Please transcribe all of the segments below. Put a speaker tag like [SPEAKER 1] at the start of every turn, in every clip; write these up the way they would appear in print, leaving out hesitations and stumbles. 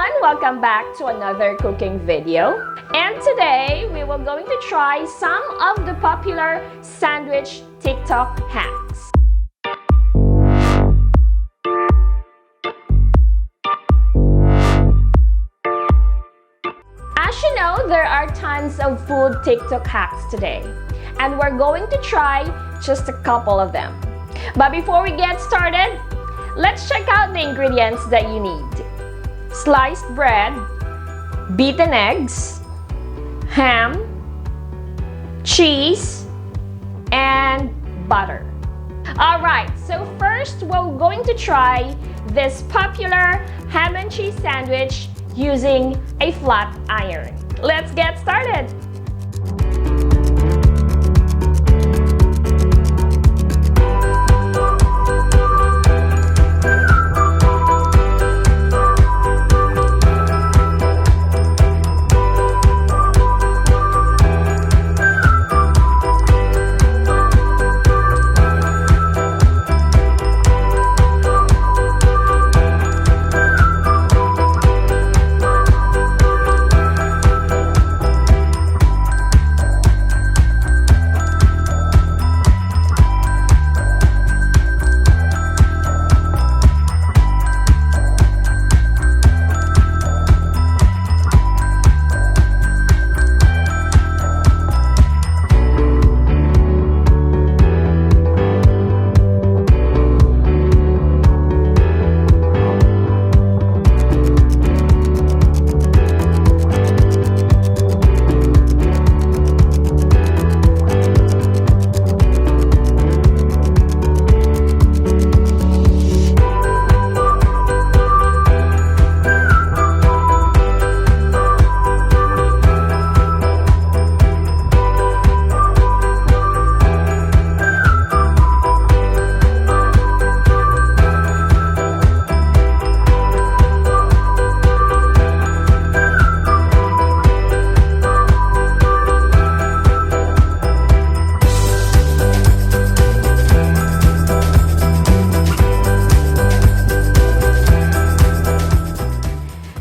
[SPEAKER 1] everyone! Welcome back to another cooking video. And today, we will going to try some of the popular sandwich TikTok hacks. As you know, there are tons of food TikTok hacks today. And we're going to try just a couple of them. But before we get started, let's check out the ingredients that you need. Sliced bread, beaten eggs, ham, cheese, and butter. Alright, so first we're going to try this popular ham and cheese sandwich using a flat iron. Let's get started!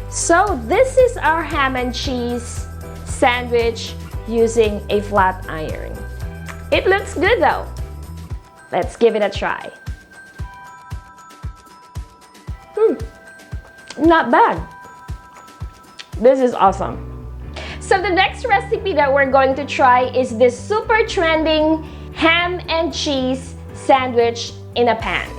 [SPEAKER 1] So this is our ham and cheese sandwich using a flat iron. It looks good though. Let's give it a try. Not bad. This is awesome. So the next recipe that we're going to try is this super trending ham and cheese sandwich in a pan.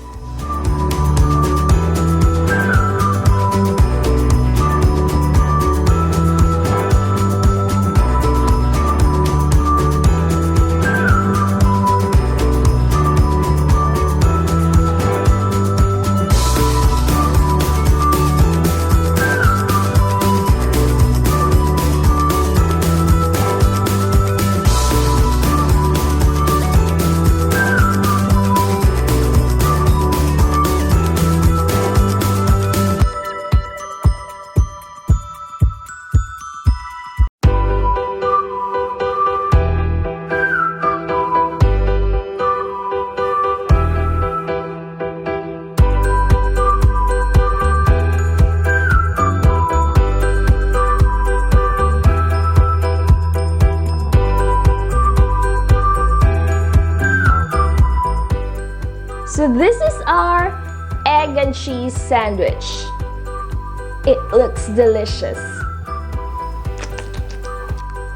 [SPEAKER 1] So this is our egg and cheese sandwich. It looks delicious.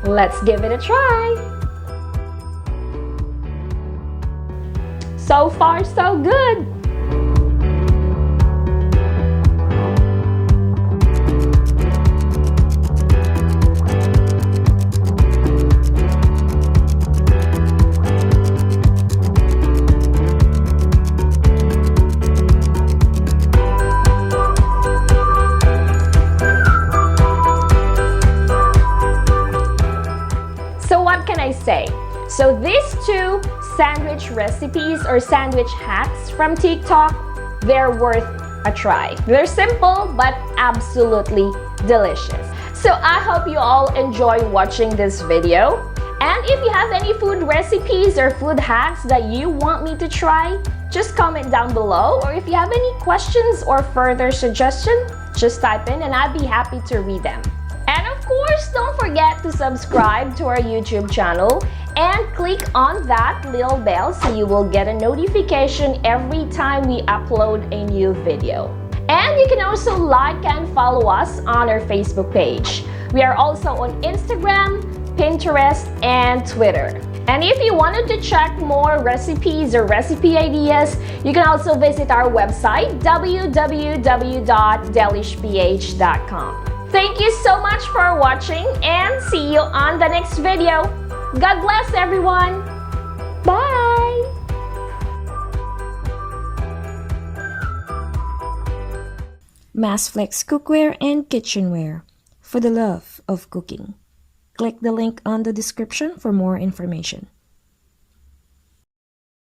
[SPEAKER 1] Let's give it a try. So far, so good. Say. So these two sandwich recipes or sandwich hacks from TikTok, they're worth a try. They're simple but absolutely delicious. So I hope you all enjoy watching this video. And if you have any food recipes or food hacks that you want me to try, just comment down below. Or if you have any questions or further suggestions, just type in and I'd be happy to read them. And of course, don't forget to subscribe to our YouTube channel and click on that little bell so you will get a notification every time we upload a new video. And you can also like and follow us on our Facebook page. We are also on Instagram, Pinterest, and Twitter. And if you wanted to check more recipes or recipe ideas, you can also visit our website, www.delishph.com. Thank you so much for watching and see you on the next video. God bless everyone. Bye.
[SPEAKER 2] Masflex cookware and kitchenware for the love of cooking. Click the link on the description for more information.